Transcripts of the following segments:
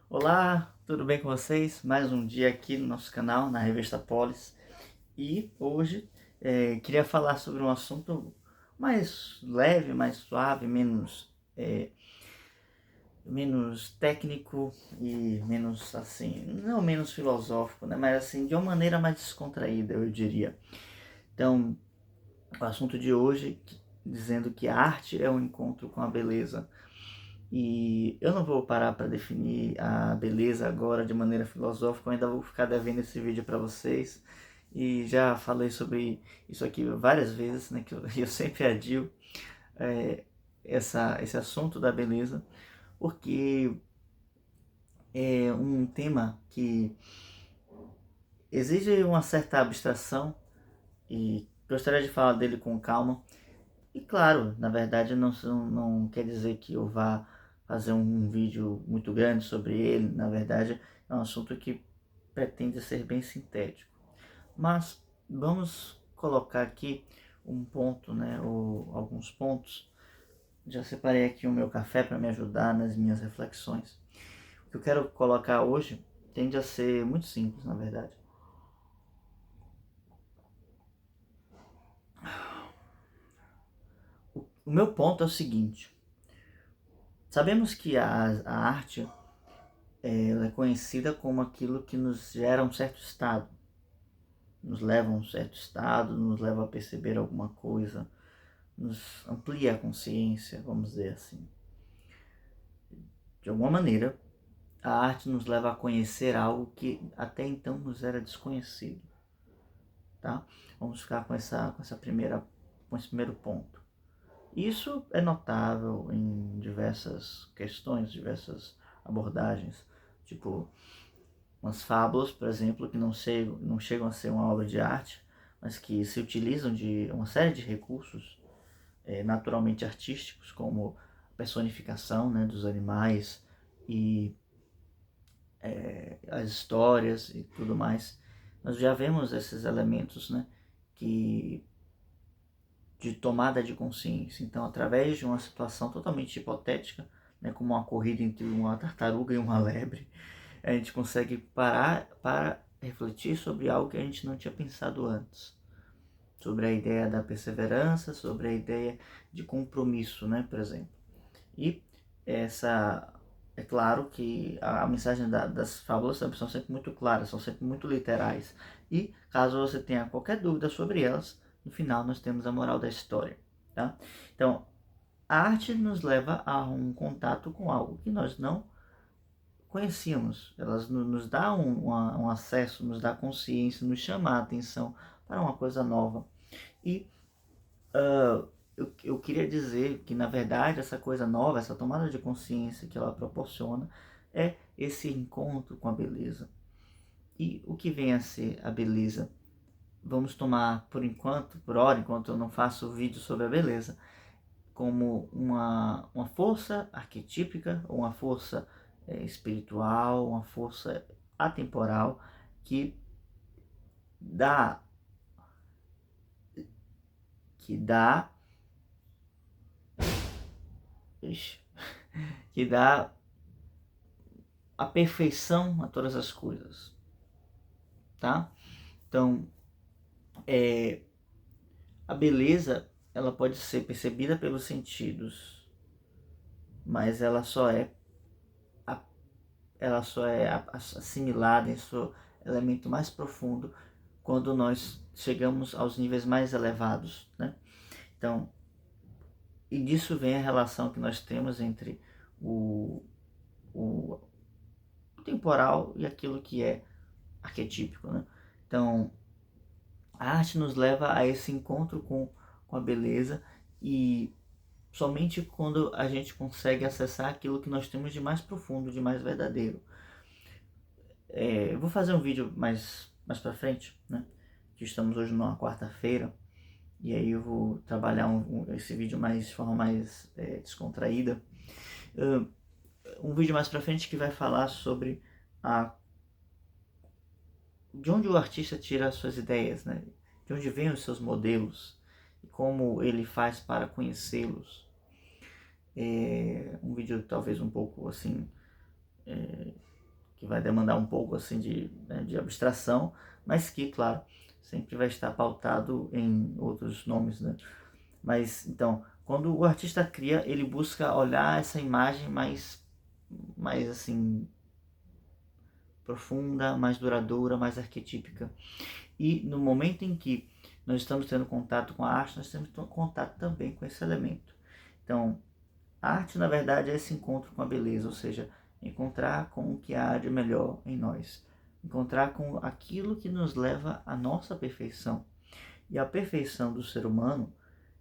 Olá, tudo bem com vocês? Mais um dia aqui no nosso canal, na Revista Polis. E hoje queria falar sobre um assunto mais leve, mais suave, menos técnico e menos assim, não menos filosófico, né? Mas assim, de uma maneira mais descontraída, eu diria. Então, o assunto de hoje, dizendo que a arte é um encontro com a beleza. E eu não vou parar para definir a beleza agora de maneira filosófica, eu ainda vou ficar devendo esse vídeo para vocês. E já falei sobre isso aqui várias vezes, né, que eu sempre adio é, esse assunto da beleza, porque é um tema que exige uma certa abstração e gostaria de falar dele com calma. E claro, na verdade não quer dizer que eu vá fazer um vídeo muito grande sobre ele, na verdade é um assunto que pretende ser bem sintético. Mas vamos colocar aqui um ponto, né, ou alguns pontos. Já separei aqui o meu café para me ajudar nas minhas reflexões. O que eu quero colocar hoje tende a ser muito simples, na verdade. O meu ponto é o seguinte: sabemos que a arte ela é conhecida como aquilo que nos gera um certo estado, nos leva a um certo estado, nos leva a perceber alguma coisa, nos amplia a consciência, vamos dizer assim. De alguma maneira, a arte nos leva a conhecer algo que até então nos era desconhecido, tá? Vamos ficar com esse primeiro ponto. Isso é notável em diversas questões, diversas abordagens, tipo umas fábulas, por exemplo, que não chegam a ser uma obra de arte, mas que se utilizam de uma série de recursos naturalmente artísticos, como a personificação, né, dos animais e as histórias e tudo mais. Nós já vemos esses elementos, né, que de tomada de consciência. Então, através de uma situação totalmente hipotética, né, como uma corrida entre uma tartaruga e uma lebre, a gente consegue parar para refletir sobre algo que a gente não tinha pensado antes. Sobre a ideia da perseverança, sobre a ideia de compromisso, né, por exemplo. E essa é claro que a mensagem das fábulas são sempre muito claras, são sempre muito literais. E caso você tenha qualquer dúvida sobre elas, no final nós temos a moral da história. Tá? Então, a arte nos leva a um contato com algo que nós não conhecíamos. Elas nos dá um acesso, nos dá consciência, nos chama a atenção para uma coisa nova. E eu queria dizer que, na verdade, essa coisa nova, essa tomada de consciência que ela proporciona, é esse encontro com a beleza. E o que vem a ser a beleza? Vamos tomar por enquanto, por hora, enquanto eu não faço vídeo sobre a beleza, como uma força arquetípica, ou uma força espiritual, uma força atemporal que dá, que dá, que dá a perfeição a todas as coisas, tá? Então, a beleza ela pode ser percebida pelos sentidos, mas ela só é assimilada em seu elemento mais profundo quando nós chegamos aos níveis mais elevados, né? Então, e disso vem a relação que nós temos entre o, o temporal e aquilo que é arquetípico, né? Então, a arte nos leva a esse encontro com a beleza e somente quando a gente consegue acessar aquilo que nós temos de mais profundo, de mais verdadeiro. Eu vou fazer um vídeo mais pra frente, né? Que estamos hoje numa quarta-feira, e aí eu vou trabalhar esse vídeo de forma mais descontraída. Um vídeo mais pra frente que vai falar sobre de onde o artista tira as suas ideias, né? De onde vêm os seus modelos e como ele faz para conhecê-los. Um vídeo talvez um pouco assim que vai demandar um pouco assim de abstração, mas que, claro, sempre vai estar pautado em outros nomes, né? Mas, então, quando o artista cria, ele busca olhar essa imagem mais assim, profunda, mais duradoura, mais arquetípica. E no momento em que nós estamos tendo contato com a arte, nós temos contato também com esse elemento. Então, a arte, na verdade, é esse encontro com a beleza, ou seja, encontrar com o que há de melhor em nós, encontrar com aquilo que nos leva à nossa perfeição. E a perfeição do ser humano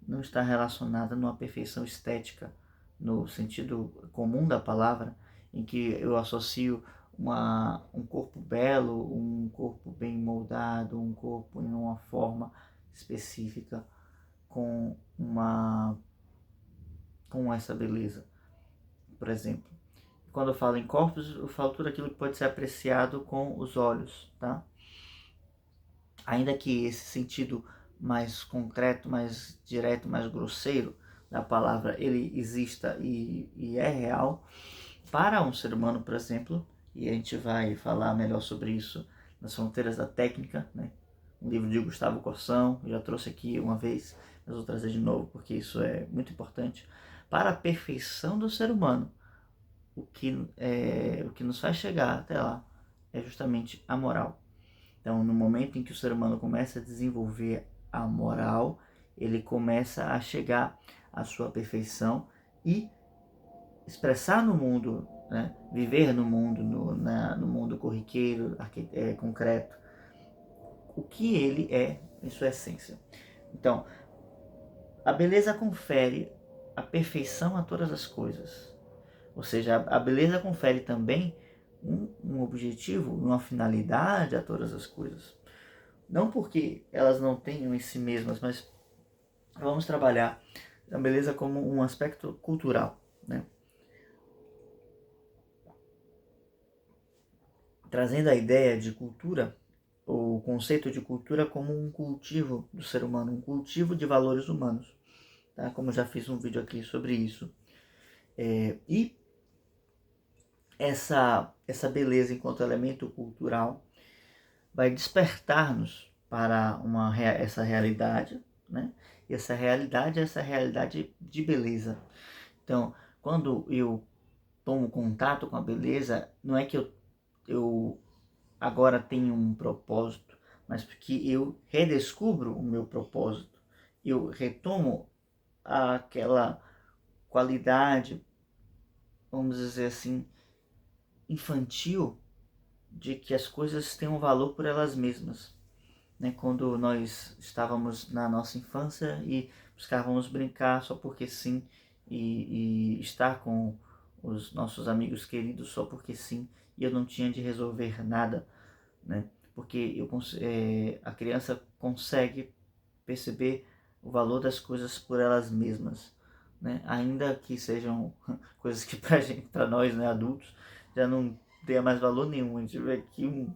não está relacionada numa perfeição estética, no sentido comum da palavra, em que eu associo um corpo belo, um corpo bem moldado, um corpo em uma forma específica, com com essa beleza, por exemplo. Quando eu falo em corpos, eu falo tudo aquilo que pode ser apreciado com os olhos, tá? Ainda que esse sentido mais concreto, mais direto, mais grosseiro da palavra, ele exista e é real, para um ser humano, por exemplo, e a gente vai falar melhor sobre isso nas Fronteiras da Técnica, né? Um livro de Gustavo Corsão, eu já trouxe aqui uma vez, mas vou trazer de novo porque isso é muito importante. Para a perfeição do ser humano, o que nos faz chegar até lá é justamente a moral. Então, no momento em que o ser humano começa a desenvolver a moral, ele começa a chegar à sua perfeição e expressar no mundo, né? Viver no mundo, no mundo corriqueiro, concreto, o que ele é em sua essência. Então, a beleza confere a perfeição a todas as coisas. Ou seja, a beleza confere também um objetivo, uma finalidade a todas as coisas. Não porque elas não tenham em si mesmas, mas vamos trabalhar a beleza como um aspecto cultural, né? Trazendo a ideia de cultura, o conceito de cultura como um cultivo do ser humano, um cultivo de valores humanos, tá? Como eu já fiz um vídeo aqui sobre isso. E essa beleza enquanto elemento cultural vai despertar-nos para essa realidade, né? E essa realidade de beleza. Então, quando eu tomo contato com a beleza, não é que eu agora tenho um propósito, mas porque eu redescubro o meu propósito. Eu retomo aquela qualidade, vamos dizer assim, infantil, de que as coisas têm um valor por elas mesmas. Né? Quando nós estávamos na nossa infância e buscávamos brincar só porque sim, e estar com os nossos amigos queridos só porque sim, e eu não tinha de resolver nada, né? Porque a criança consegue perceber o valor das coisas por elas mesmas, né? Ainda que sejam coisas que para nós, né, adultos, já não tenha mais valor nenhum. A gente vê aqui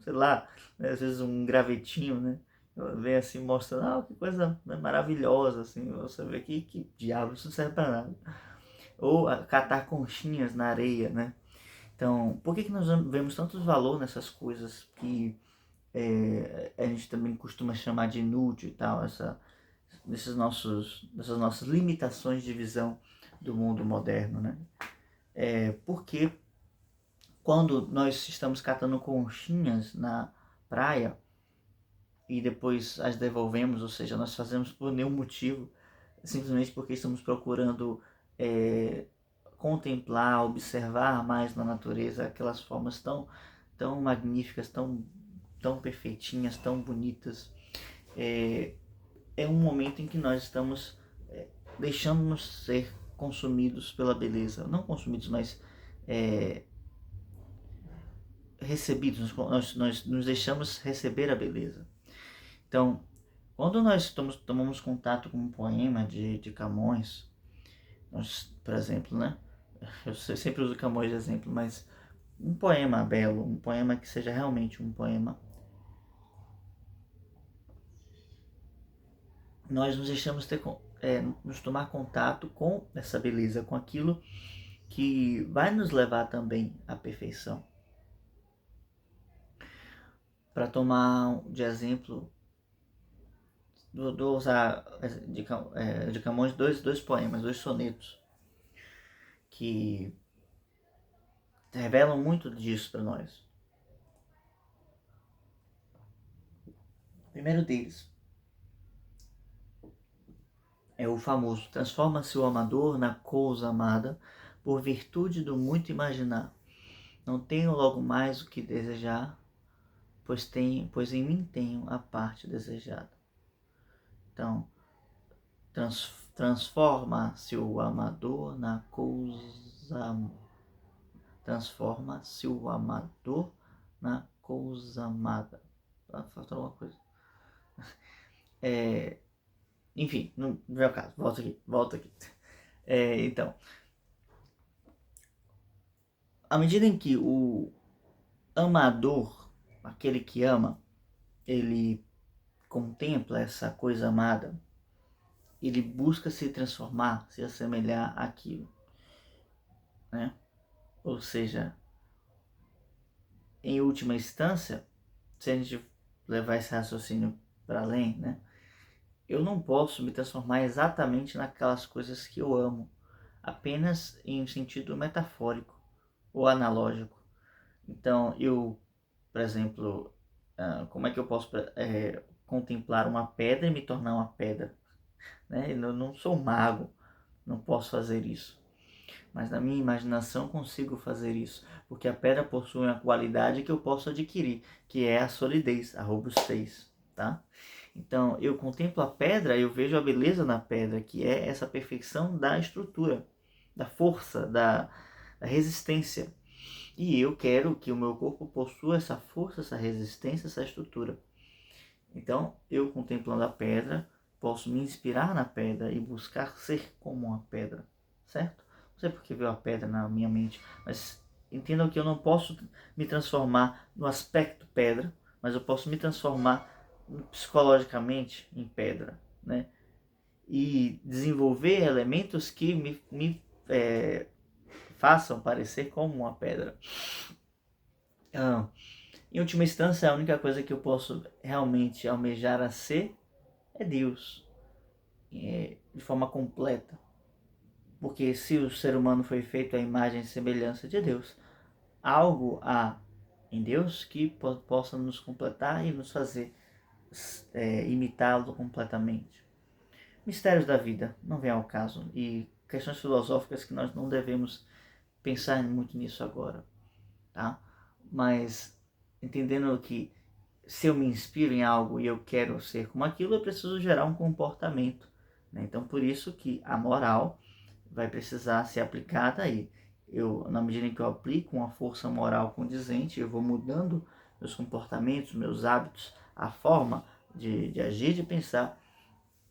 sei lá, né, às vezes um gravetinho, né? Vem assim mostrando, que coisa, né, maravilhosa, assim, você vê que diabo, isso não serve para nada. Ou catar conchinhas na areia, né? Então, por que nós vemos tanto valor nessas coisas que a gente também costuma chamar de inútil e tal, dessas nossas limitações de visão do mundo moderno, né? Porque quando nós estamos catando conchinhas na praia e depois as devolvemos, ou seja, nós fazemos por nenhum motivo, simplesmente porque estamos procurando contemplar, observar mais na natureza aquelas formas tão magníficas, tão perfeitinhas, tão bonitas. É um momento em que nós estamos deixando-nos ser consumidos pela beleza. Não consumidos, mas recebidos. Nós nos deixamos receber a beleza. Então, quando nós tomamos contato com um poema de Camões, nós, por exemplo, né? Eu sempre uso Camões de exemplo, mas um poema belo, um poema que seja realmente um poema, nós nos deixamos nos tomar contato com essa beleza, com aquilo que vai nos levar também à perfeição. Para tomar de exemplo, vou usar de Camões dois poemas, dois sonetos, que revelam muito disso para nós. O primeiro deles é o famoso: transforma-se o amador na coisa amada, por virtude do muito imaginar. Não tenho logo mais o que desejar, pois em mim tenho a parte desejada. Então, transforma-se o amador na coisa. Transforma-se o amador na coisa amada. Falta alguma coisa. Enfim, não é o caso. Volta aqui. Então, à medida em que o amador, aquele que ama, ele contempla essa coisa amada, ele busca se transformar, se assemelhar àquilo, né? Ou seja, em última instância, se a gente levar esse raciocínio para além, né? Eu não posso me transformar exatamente naquelas coisas que eu amo, apenas em sentido metafórico ou analógico. Então, por exemplo, como é que eu posso contemplar uma pedra e me tornar uma pedra? Né? Eu não sou mago, não posso fazer isso. Mas na minha imaginação consigo fazer isso, porque a pedra possui uma qualidade que eu posso adquirir, que é a solidez, a robustez, tá? Então, eu contemplo a pedra, eu vejo a beleza na pedra, que é essa perfeição da estrutura, da força, da resistência. E eu quero que o meu corpo possua essa força, essa resistência, essa estrutura. Então, eu contemplando a pedra, posso me inspirar na pedra e buscar ser como uma pedra, certo? Não sei porque veio a pedra na minha mente, mas entendam que eu não posso me transformar no aspecto pedra, mas eu posso me transformar psicologicamente em pedra, né? E desenvolver elementos que me façam parecer como uma pedra. Em última instância, a única coisa que eu posso realmente almejar a ser é Deus, de forma completa. Porque se o ser humano foi feito à imagem e semelhança de Deus, algo há em Deus que possa nos completar e nos fazer imitá-lo completamente. Mistérios da vida, não vem ao caso, e questões filosóficas que nós não devemos pensar muito nisso agora, tá? Mas entendendo que se eu me inspiro em algo e eu quero ser como aquilo, eu preciso gerar um comportamento, né? Então, por isso que a moral vai precisar ser aplicada aí. Na medida em que eu aplico uma força moral condizente, eu vou mudando meus comportamentos, meus hábitos, a forma de agir, de pensar,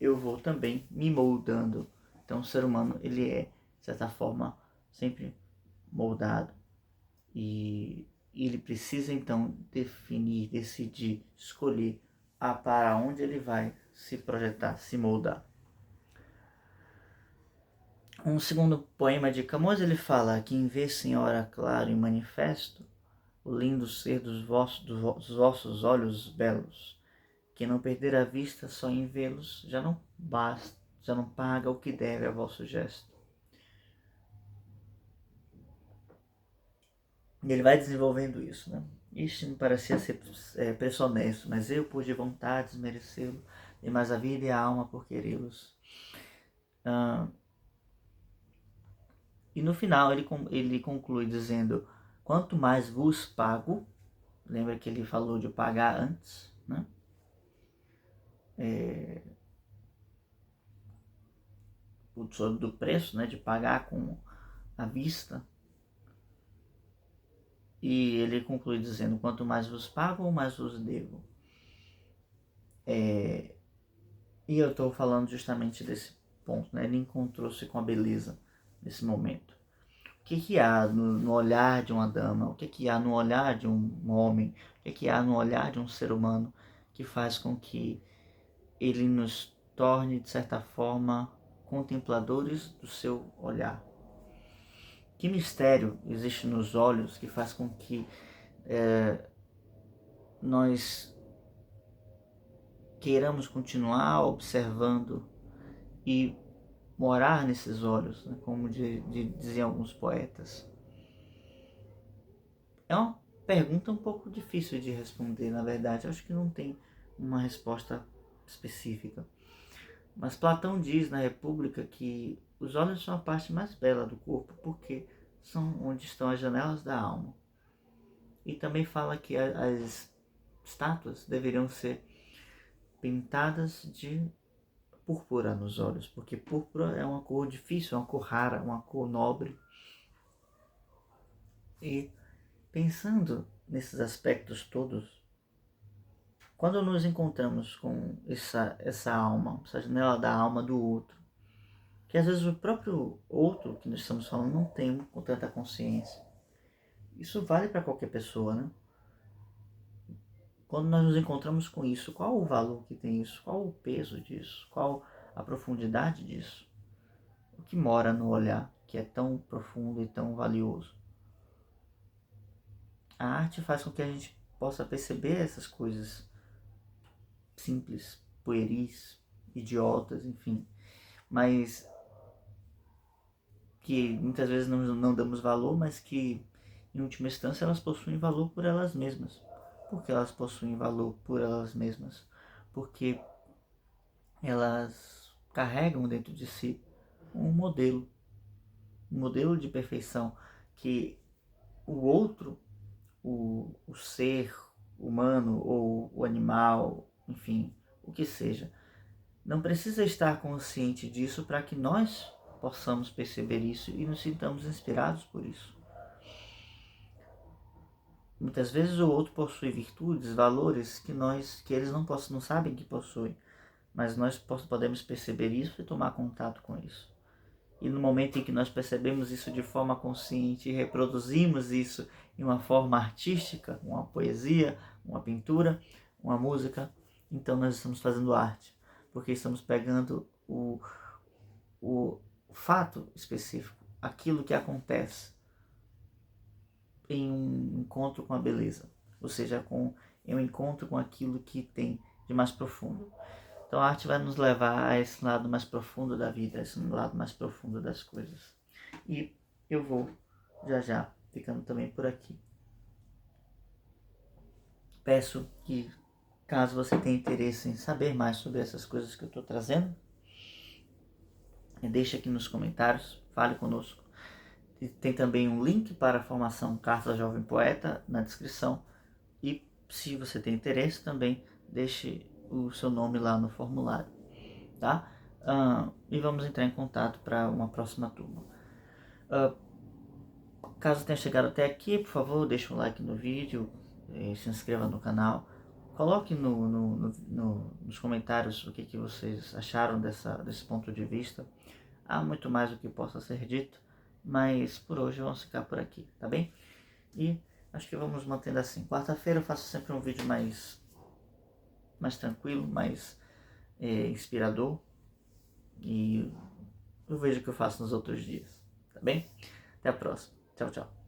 eu vou também me moldando. Então, o ser humano, ele é, de certa forma, sempre moldado. E ele precisa, então, definir, decidir, escolher para onde ele vai se projetar, se moldar. Um segundo poema de Camões, ele fala que em vez, senhora, claro e manifesto, o lindo ser dos vossos olhos belos, que não perder a vista só em vê-los, já não basta, já não paga o que deve a vosso gesto. E ele vai desenvolvendo isso, né? Isto me parecia ser pressonesto, mas eu, por de vontade, merecê-lo, e mais a vida e a alma por querê-los. E no final ele conclui dizendo: quanto mais vos pago, lembra que ele falou de pagar antes, né? Do preço, né? De pagar com a vista. E ele conclui dizendo: quanto mais vos pago, mais vos devo. E eu estou falando justamente desse ponto, né? Ele encontrou-se com a beleza nesse momento. O que há no olhar de uma dama? O que há no olhar de um homem? O que há no olhar de um ser humano que faz com que ele nos torne, de certa forma, contempladores do seu olhar? Que mistério existe nos olhos que faz com que nós queiramos continuar observando e morar nesses olhos, né? Como diziam alguns poetas. É uma pergunta um pouco difícil de responder, na verdade. Eu acho que não tem uma resposta específica. Mas Platão diz na República que os olhos são a parte mais bela do corpo porque são onde estão as janelas da alma. E também fala que as estátuas deveriam ser pintadas de púrpura nos olhos, porque púrpura é uma cor difícil, é uma cor rara, uma cor nobre. E pensando nesses aspectos todos, quando nos encontramos com essa alma, essa janela da alma do outro, que às vezes o próprio outro que nós estamos falando não tem com tanta consciência, isso vale para qualquer pessoa, né? Quando nós nos encontramos com isso, qual o valor que tem isso? Qual o peso disso? Qual a profundidade disso? O que mora no olhar que é tão profundo e tão valioso? A arte faz com que a gente possa perceber essas coisas simples, pueris, idiotas, enfim, mas que muitas vezes não damos valor, mas que em última instância elas possuem valor por elas mesmas. Por que elas possuem valor por elas mesmas? Porque elas carregam dentro de si um modelo de perfeição que o outro, o ser humano ou o animal, enfim, o que seja, não precisa estar consciente disso para que nós possamos perceber isso e nos sintamos inspirados por isso. Muitas vezes o outro possui virtudes, valores que eles não sabem que possuem, mas nós podemos perceber isso e tomar contato com isso. E no momento em que nós percebemos isso de forma consciente e reproduzimos isso em uma forma artística, uma poesia, uma pintura, uma música, então nós estamos fazendo arte, porque estamos pegando o fato específico, aquilo que acontece em um encontro com a beleza, ou seja, em um encontro com aquilo que tem de mais profundo. Então a arte vai nos levar a esse lado mais profundo da vida, a esse lado mais profundo das coisas. E eu vou já ficando também por aqui. Peço que, caso você tenha interesse em saber mais sobre essas coisas que eu estou trazendo, deixe aqui nos comentários, fale conosco. E tem também um link para a formação Carta Jovem Poeta na descrição. E se você tem interesse também, deixe o seu nome lá no formulário, tá? E vamos entrar em contato para uma próxima turma. Caso tenha chegado até aqui, por favor, deixe um like no vídeo, se inscreva no canal. Coloque nos comentários o que vocês acharam desse ponto de vista. Há muito mais do que possa ser dito, mas por hoje vamos ficar por aqui, tá bem? E acho que vamos mantendo assim. Quarta-feira eu faço sempre um vídeo mais tranquilo, mais inspirador. E eu vejo o que eu faço nos outros dias, tá bem? Até a próxima. Tchau, tchau.